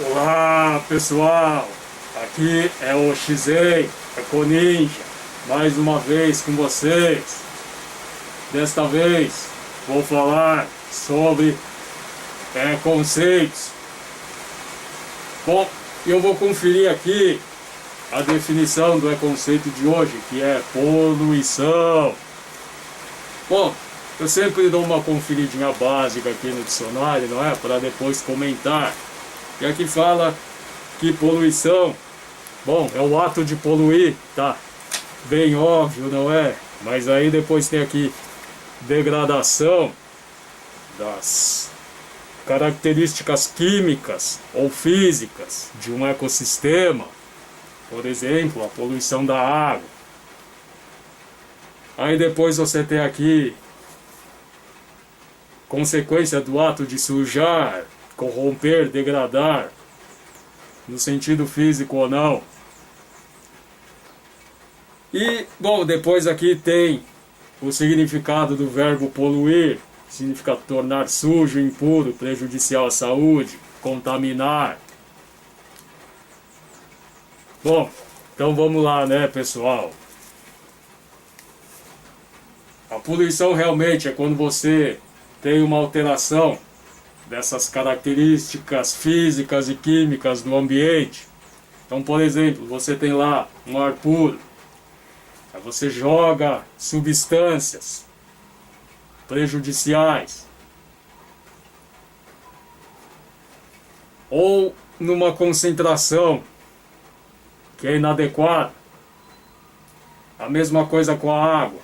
Olá pessoal, aqui é o Xen, Econinja, mais uma vez com vocês. Desta vez vou falar sobre conceitos. Bom, eu vou conferir aqui a definição do conceito de hoje, que é poluição. Bom, eu sempre dou uma conferidinha básica aqui no dicionário, não é? Para depois comentar. E aqui fala que poluição, bom, é o ato de poluir, tá? Bem óbvio, não é? Mas aí depois tem aqui degradação das características químicas ou físicas de um ecossistema. Por exemplo, a poluição da água. Aí depois você tem aqui consequência do ato de sujar, corromper, degradar, no sentido físico ou não. E, bom, depois aqui tem o significado do verbo poluir, significa tornar sujo, impuro, prejudicial à saúde, contaminar. Bom, então vamos lá, né, pessoal? A poluição realmente é quando você tem uma alteração dessas características físicas e químicas do ambiente. Então, por exemplo, você tem lá um ar puro, aí você joga substâncias prejudiciais, ou numa concentração que é inadequada. A mesma coisa com a água.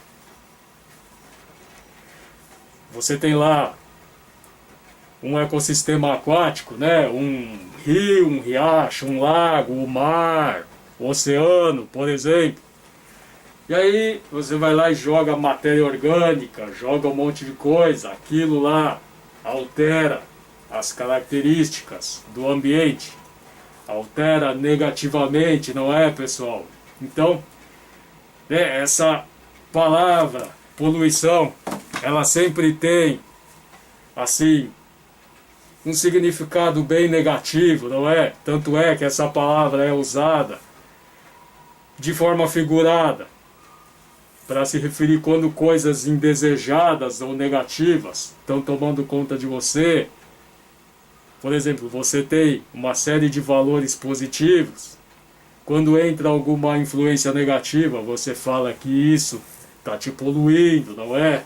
Você tem lá um ecossistema aquático, né? Um rio, um riacho, um lago, o mar, o oceano, por exemplo. E aí você vai lá e joga matéria orgânica, joga um monte de coisa, aquilo lá altera as características do ambiente, altera negativamente, não é, pessoal? Então, essa palavra poluição, ela sempre tem, assim, um significado bem negativo, não é? Tanto é que essa palavra é usada de forma figurada para se referir quando coisas indesejadas ou negativas estão tomando conta de você. Por exemplo, você tem uma série de valores positivos. Quando entra alguma influência negativa, você fala que isso está te poluindo, não é?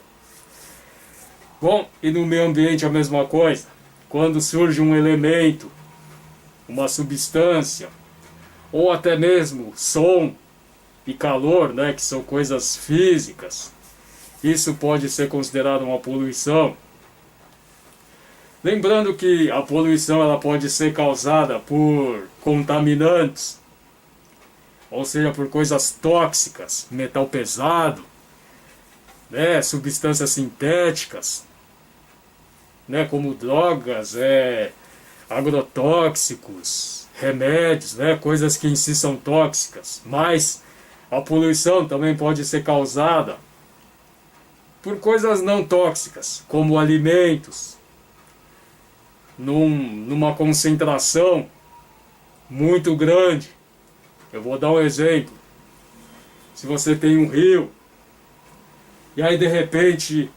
Bom, e no meio ambiente a mesma coisa. Quando surge um elemento, uma substância, ou até mesmo som e calor, né, que são coisas físicas, isso pode ser considerado uma poluição. Lembrando que a poluição ela pode ser causada por contaminantes, ou seja, por coisas tóxicas, metal pesado, né, substâncias sintéticas, né, como drogas, agrotóxicos, remédios, né, coisas que em si são tóxicas. Mas a poluição também pode ser causada por coisas não tóxicas, como alimentos, numa concentração muito grande. Eu vou dar um exemplo. Se você tem um rio, e aí de repente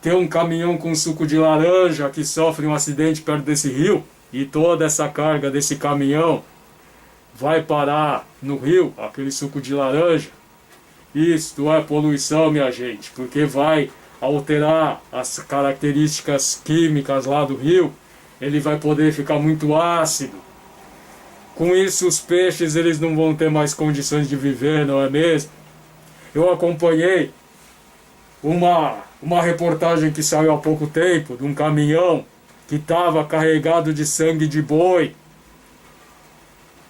tem um caminhão com suco de laranja que sofre um acidente perto desse rio, e toda essa carga desse caminhão vai parar no rio, aquele suco de laranja, isto é poluição, minha gente, porque vai alterar as características químicas lá do rio, ele vai poder ficar muito ácido. Com isso os peixes eles não vão ter mais condições de viver, não é mesmo? Eu acompanhei uma reportagem que saiu há pouco tempo de um caminhão que estava carregado de sangue de boi.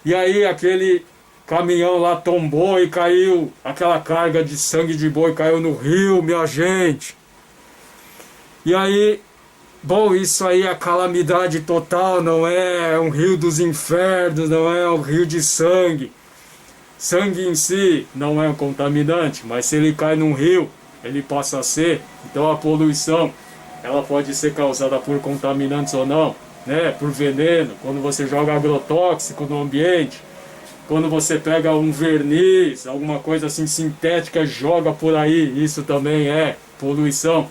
E aí aquele caminhão lá tombou e caiu, aquela carga de sangue de boi caiu no rio, minha gente. E aí, bom, isso aí é calamidade total, não é um rio dos infernos, não é um rio de sangue. Sangue em si não é um contaminante, mas se ele cai num rio, ele passa a ser. Então a poluição, ela pode ser causada por contaminantes ou não. né, por veneno, quando você joga agrotóxico no ambiente, quando você pega um verniz, alguma coisa assim sintética, joga por aí, isso também é poluição.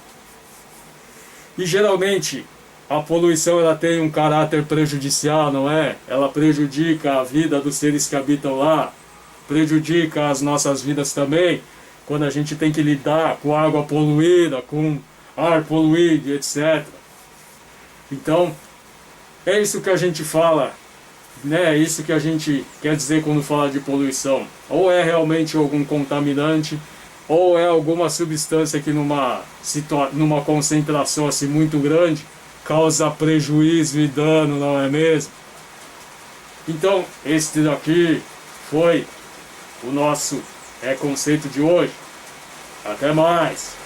E geralmente a poluição ela tem um caráter prejudicial, não é? Ela prejudica a vida dos seres que habitam lá, prejudica as nossas vidas também, quando a gente tem que lidar com água poluída, com ar poluído, etc. Então, é isso que a gente fala, né? É isso que a gente quer dizer quando fala de poluição. Ou é realmente algum contaminante, ou é alguma substância que numa concentração assim muito grande causa prejuízo e dano, não é mesmo? Então, este daqui foi o nosso conceito de hoje. Até mais!